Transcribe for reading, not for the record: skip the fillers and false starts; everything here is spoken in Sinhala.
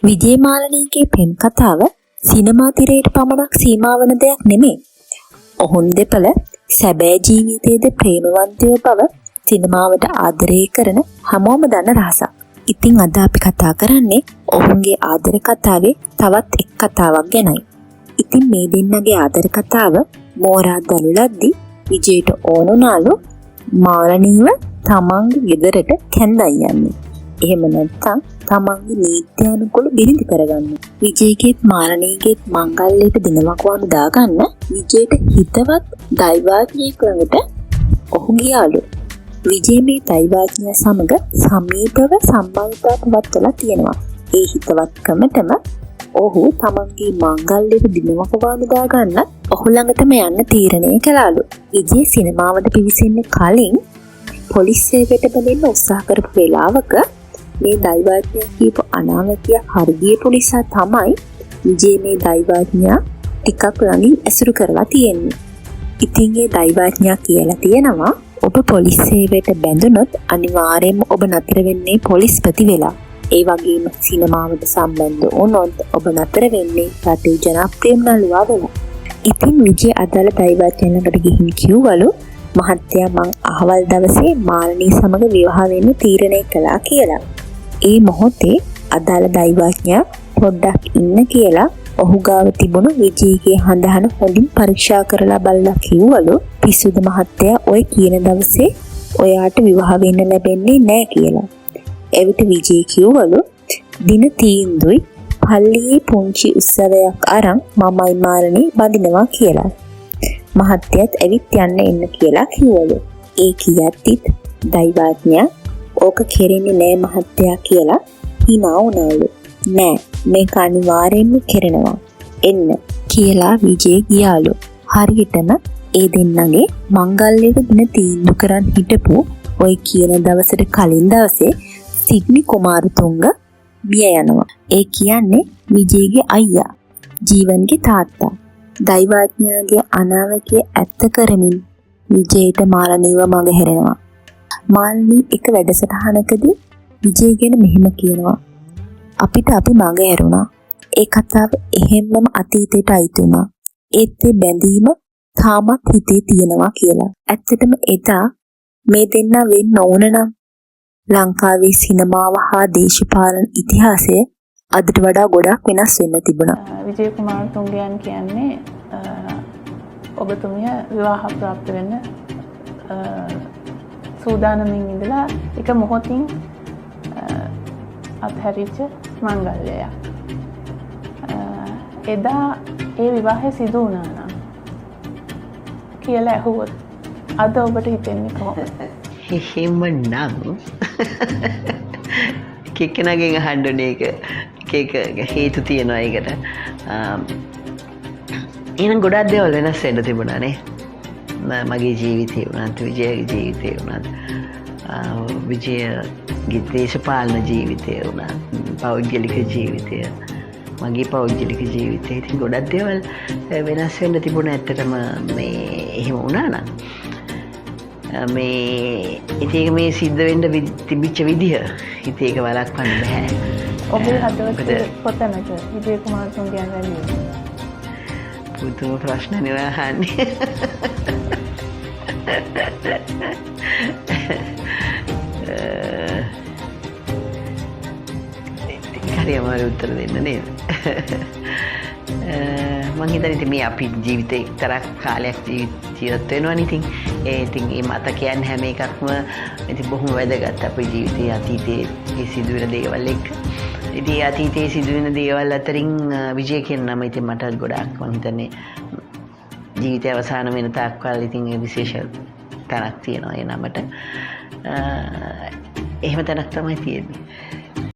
විජේමාලනීගේ පෙම් කතාව සිනමා තිරයට පමණක් සීමා වන දෙයක් නෙමෙයි. ඔවුන් දෙපළ සැබෑ ජීවිතයේද ප්‍රේමවන්තයෝ බව සිනමාවට ආදරය කරන හැමෝම දන්න රහසක්. ඉතින් අද අපි කතා කරන්නේ ඔවුන්ගේ ආදර කතාවේ තවත් එක් කතාවක් ගැනයි. ඉතින් මේ දෙන්නගේ ආදර කතාව මෝරා දළුලද්දී විජේට ඕනුනාලු මාලනීව තමන්ගේ ගෙදරට කැන්දන් යන්නේ. එහෙම නැත්නම් තමන්ගේ නීත්‍යානුකූල බිරිඳ කරගන්න. විජේගේත් මාලනීගේත් මංගල්‍යයට දිනමක් වුණු දාගන්න විජේට හිතවත් දෛවාඥයෙක් ළඟට ඔහු ගියාලු. විජේ මේ දෛවාඥයා සමග සමීපව සම්බන්ධතා පවත්වලා තියෙනවා. ඒ හිතවත්කමටම ඔහු තමන්ගේ මංගල්‍යයට දිනමක් වුණු දාගන්න ඔහු ළඟටම යන්න තීරණය කළාලු. විජේ සිනමාවට පිවිසෙන්න කලින් පොලිස් සේවයට බැලෙන්න උත්සාහ කරපු වෙලාවක මේ දෛවාඥයා කියපු අනාවැකිය හරිය පොලිසා තමයි විජේ මේ දෛවාඥයා ටිකක් ළඟින් ඇසුරු කරලා තියෙන්නේ. ඉතින් ඒ දෛවාඥයා කියලා තියෙනවා ඔබ පොලිස් සේවයට බැඳුනොත් අනිවාර්යයෙන්ම ඔබ නතර වෙන්නේ පොලිස්පති වෙලා. ඒ වගේම සිනමාවට සම්බන්ධ වුණොත් ඔබ නතර වෙන්නේ රටේ ජනප්‍රියම නළුවා වෙලා. ඉතින් විජේ අදාළ දෛවාඥයා ළඟට ගිහින් කිව්වලු මහත්තයා මං අහවල් දවසේ මාලනී සමග විවාහ වෙන්න තීරණය කළා කියලා. ඒ මොහොතේ අදාළ දෛවාඥයා පොඩ්ඩක් ඉන්න කියලා ඔහු ගාව තිබුණු විජේගේ හඳහන හොඳින් පරීක්ෂා කරලා බලලා කිව්වලු පිසුද මහත්තයා ඔය කියන දවසේ ඔයාට විවාහ වෙන්න ලැබෙන්නේ නැහැ කියලා. එවිට විජේ කිව්වලු දින තීන්දුයි පල්ලියේ පුංචි උත්සවයක් අරන් මමයි මාලනී බඳිනවා කියලා. මහත්තයත් ඇවිත් යන්න එන්න කියලා කිව්වලු. ඒ කියද්දිත් දෛවාඥයා ඕක කෙරෙන්නේ නෑ මහත්තයා කියලා හිනා වුණාලු. නෑ මේක අනිවාර්යෙන්ම කෙරෙනවා එන්න කියලා විජේ ගියාලු. හරියටම ඒ දෙන්නගේ මංගල්‍යයට දින තීන්දුව කරන් හිටපු ඔය කියන දවසට කලින් දවසේ සිඩ්නි කුමාරතුංග මිය යනවා. ඒ කියන්නේ විජේගේ අයියා ජීවන්ගේ තාත්තා. දෛවාඥයාගේ අනාවැකිය ඇත්ත කරමින් විජේට මාලනීව මගහැරෙනවා. මාලනී එක වැඩසටහනකදී විජේ ගැන මෙහෙම කියනවා. අපිට අපි මගහැරුණා. ඒ කතාව එහෙම්මම අතීතයට අයිති වුණා. ඒත් ඒ බැඳීම තාමත් හිතේ තියෙනවා කියලා. ඇත්තටම එදා මේ දෙන්න වෙන්න ඕන නම් ලංකාවේ සිනමාව හා දේශපාලන ඉතිහාසය අදට වඩා ගොඩක් වෙනස් වෙන්න තිබුණා. විජේ කුමාරතුංගයන් කියන්නේ ඔබතුමිය විවාහ ප්‍රාප්ත වෙන්න සූදානමින් ඉඳලා එක මොහොතින් අත්හැරිච්ච මංගල්‍යයක්. එදා ඒ විවාහය සිදු වුණා නම් කියලා ඇහුවොත් අද ඔබට හිතෙන්නේ කොහොමද? එහෙම නම් කෙකනගෙන් අහන්න එක හේතු තියෙනවා ඒකට. එහෙනම් ගොඩක් දේවල් වෙනස් වෙන්න තිබුණානේ. මගේ ජීවිතේ වුණත් විජයගේ ජීවිතේ වුණත් විජයගේ දේශපාලන ජීවිතය වුණත් පෞද්ගලික ජීවිතය මගේ පෞද්ගලික ජීවිතේ ඉතින් ගොඩක් දේවල් වෙනස් වෙන්න තිබුණා. ඇත්තටම මේ එහෙම වුණා නම් මේ ඉතින් මේ සිද්ධ වෙන්න තිබිච්ච විදිහ ඉතින් ඒක වළක්වන්න බෑ. ඔබේ හදවතේ කොතනද විජේ කුමාරතුංගයන් වැළඳියේ? පුදුම ප්‍රශ්න නේ අහන්නේ. හරි අමාරු උත්තර දෙන්න නේද? මං හිතන්නේ ඉතින් මේ අපි ජීවිතේ එක්තරා කාලයක් ජීවත් වෙනවනේ. ඉතින් ඒ මත කියන්නේ හැම එකක්ම ඉතින් බොහොම වැදගත් අපේ ජීවිතයේ අතීතයේ සිදුවෙන දේවල් එක්ක. ඉතින් අතීතයේ සිදුවෙන දේවල් අතරින් විජය කියන නම ඉතින් මට ගොඩාක් මං හිතන්නේ ජීවිතය අවසාන වෙන තාක්කල් ඉතින් ඒ විශේෂ තැනක් තියෙනවා ඒ නමට. එහෙම තැනක් තමයි තියෙන්නේ.